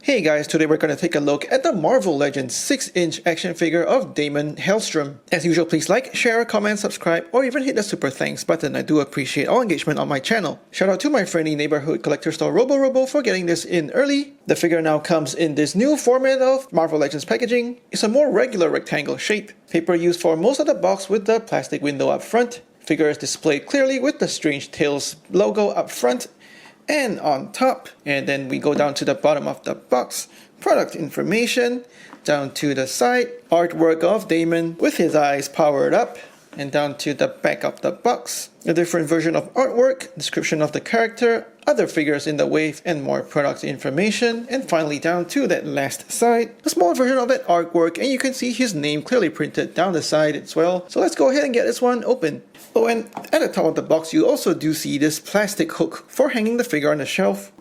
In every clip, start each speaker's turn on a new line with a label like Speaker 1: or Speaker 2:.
Speaker 1: Hey guys, today we're going to take a look at the Marvel Legends 6-inch action figure of Daimon Hellstrom. As usual, please like, share, comment, subscribe, or even hit the super thanks button. I do appreciate all engagement on my channel. Shout out to my friendly neighborhood collector store Robo for getting this in early. The figure now comes in this new format of Marvel Legends packaging. It's a more regular rectangle shape. Paper used for most of the box with the plastic window up front. Figure is displayed clearly with the Strange Tales logo up front and on top, and then we go down to the bottom of the box, product information, down to the side, artwork of Daimon with his eyes powered up, and down to the back of the box, a different version of artwork, description of the character, other figures in the wave, and more product information, and finally down to that last side, a small version of that artwork, and you can see his name clearly printed down the side as well. So let's go ahead and get this one open. Oh, and at the top of the box you also do see this plastic hook for hanging the figure on the shelf.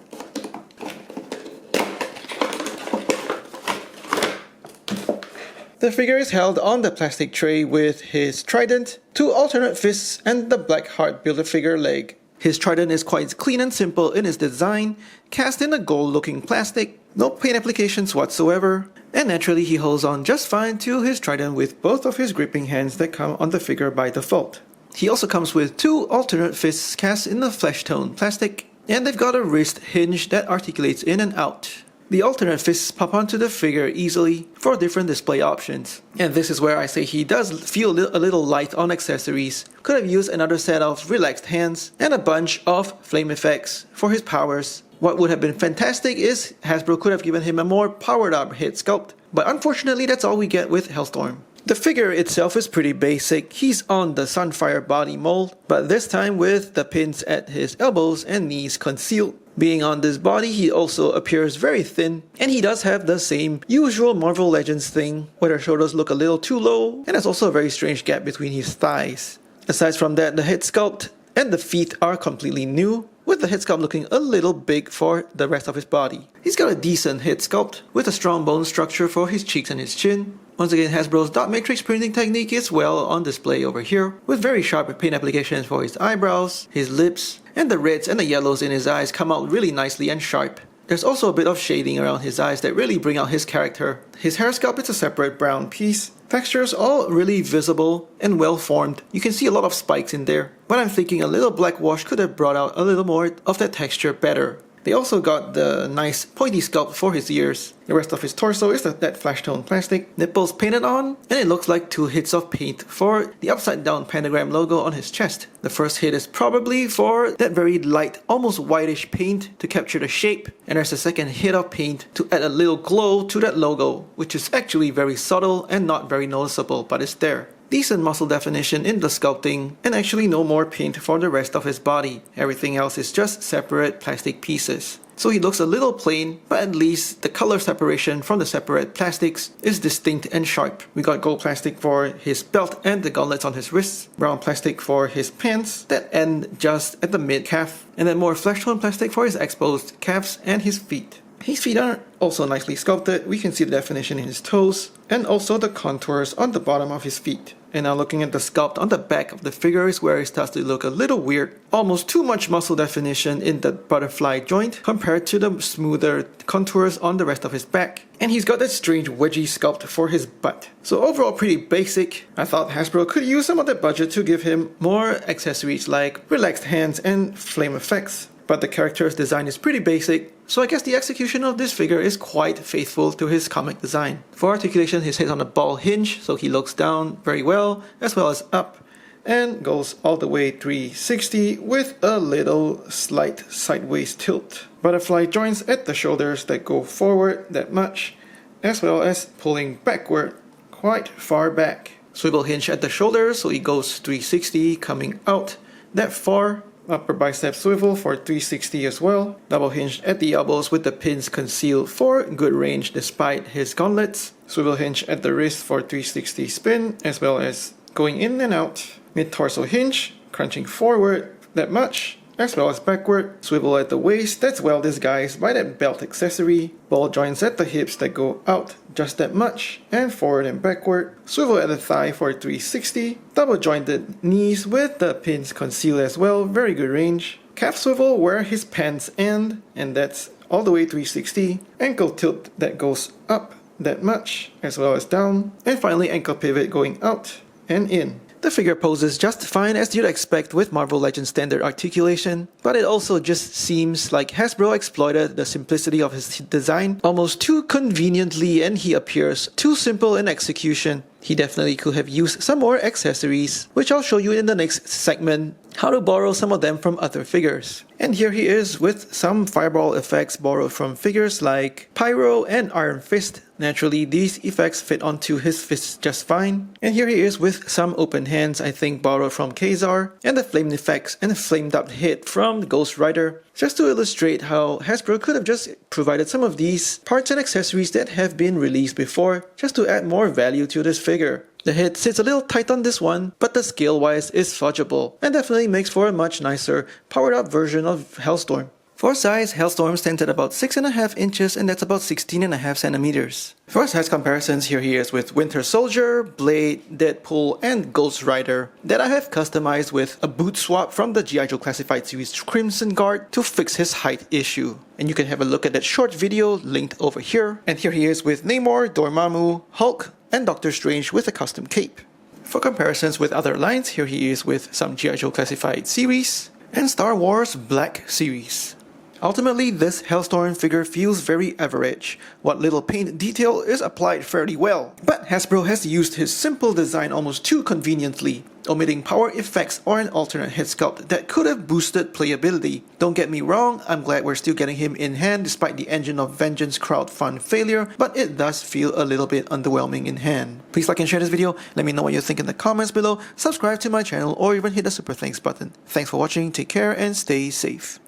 Speaker 1: The figure is held on the plastic tray with his trident, two alternate fists, and the Blackheart Build-A-Figure leg. His trident is quite clean and simple in its design, cast in a gold-looking plastic, no paint applications whatsoever, and naturally he holds on just fine to his trident with both of his gripping hands that come on the figure by default. He also comes with two alternate fists cast in the flesh tone plastic, and they've got a wrist hinge that articulates in and out. The alternate fists pop onto the figure easily for different display options. And this is where I say he does feel a little light on accessories. Could have used another set of relaxed hands and a bunch of flame effects for his powers. What would have been fantastic is Hasbro could have given him a more powered up head sculpt, but unfortunately that's all we get with Hellstorm. The figure itself is pretty basic. He's on the Sunfire body mold, but this time with the pins at his elbows and knees concealed. Being on this body, he also appears very thin, and he does have the same usual Marvel Legends thing, where the shoulders look a little too low, and there's also a very strange gap between his thighs. Aside from that, the head sculpt and the feet are completely new, with the head sculpt looking a little big for the rest of his body. He's got a decent head sculpt, with a strong bone structure for his cheeks and his chin. Once again, Hasbro's dot matrix printing technique is well on display over here, with very sharp paint applications for his eyebrows, his lips, and the reds and the yellows in his eyes come out really nicely and sharp. There's also a bit of shading around his eyes that really bring out his character. His hair sculpt is a separate brown piece. Textures all really visible and well formed. You can see a lot of spikes in there, but I'm thinking a little black wash could have brought out a little more of that texture better. They also got the nice pointy sculpt for his ears. The rest of his torso is that flash tone plastic, nipples painted on, and it looks like two hits of paint for the upside down pentagram logo on his chest. The first hit is probably for that very light, almost whitish paint to capture the shape, and there's a second hit of paint to add a little glow to that logo, which is actually very subtle and not very noticeable, but it's there. Decent muscle definition in the sculpting, and actually no more paint for the rest of his body. Everything else is just separate plastic pieces. So he looks a little plain, but at least the color separation from the separate plastics is distinct and sharp. We got gold plastic for his belt and the gauntlets on his wrists, brown plastic for his pants that end just at the mid-calf, and then more flesh tone plastic for his exposed calves and his feet. His feet are also nicely sculpted. We can see the definition in his toes and also the contours on the bottom of his feet. And now looking at the sculpt on the back of the figure is where it starts to look a little weird. Almost too much muscle definition in the butterfly joint compared to the smoother contours on the rest of his back. And he's got that strange wedgie sculpt for his butt. So overall pretty basic. I thought Hasbro could use some of the budget to give him more accessories like relaxed hands and flame effects. But the character's design is pretty basic, so I guess the execution of this figure is quite faithful to his comic design. For articulation, his head's on a ball hinge, so he looks down very well as up, and goes all the way 360 with a little slight sideways tilt. Butterfly joints at the shoulders that go forward that much, as well as pulling backward quite far back. Swivel hinge at the shoulders, so he goes 360 coming out that far. Upper bicep swivel for 360 as well. Double hinged at the elbows with the pins concealed for good range despite his gauntlets. Swivel hinge at the wrist for 360 spin as well as going in and out. Mid torso hinge, crunching forward that much as well as backward. Swivel at the waist, that's well disguised by that belt accessory. Ball joints at the hips that go out just that much, and forward and backward. Swivel at the thigh for 360. Double jointed knees with the pins concealed as well, very good range. Calf swivel where his pants end, and that's all the way 360, ankle tilt that goes up that much, as well as down, and finally ankle pivot going out and in. The figure poses just fine as you'd expect with Marvel Legends standard articulation, but it also just seems like Hasbro exploited the simplicity of his design almost too conveniently, and he appears too simple in execution. He definitely could have used some more accessories, which I'll show you in the next segment, how to borrow some of them from other figures. And here he is with some fireball effects borrowed from figures like Pyro and Iron Fist. Naturally, these effects fit onto his fists just fine. And here he is with some open hands, I think borrowed from Kazar, and the flame effects and flamed up hit from Ghost Rider, just to illustrate how Hasbro could have just provided some of these parts and accessories that have been released before, just to add more value to this figure. The head sits a little tight on this one, but the scale-wise is fudgeable, and definitely makes for a much nicer, powered-up version of Hellstorm. For size, Hellstorm stands at about 6.5 inches, and that's about 16.5 centimeters. For size comparisons, here he is with Winter Soldier, Blade, Deadpool, and Ghost Rider that I have customized with a boot swap from the G.I. Joe Classified Series Crimson Guard to fix his height issue. And you can have a look at that short video linked over here. And here he is with Namor, Dormammu, Hulk, and Doctor Strange with a custom cape. For comparisons with other lines, here he is with some G.I. Joe Classified Series and Star Wars Black Series. Ultimately, this Hellstorm figure feels very average. What little paint detail is applied fairly well, but Hasbro has used his simple design almost too conveniently, omitting power effects or an alternate head sculpt that could have boosted playability. Don't get me wrong, I'm glad we're still getting him in hand despite the Engine of Vengeance crowdfund failure, but it does feel a little bit underwhelming in hand. Please like and share this video, let me know what you think in the comments below, subscribe to my channel, or even hit the super thanks button. Thanks for watching, take care, and stay safe.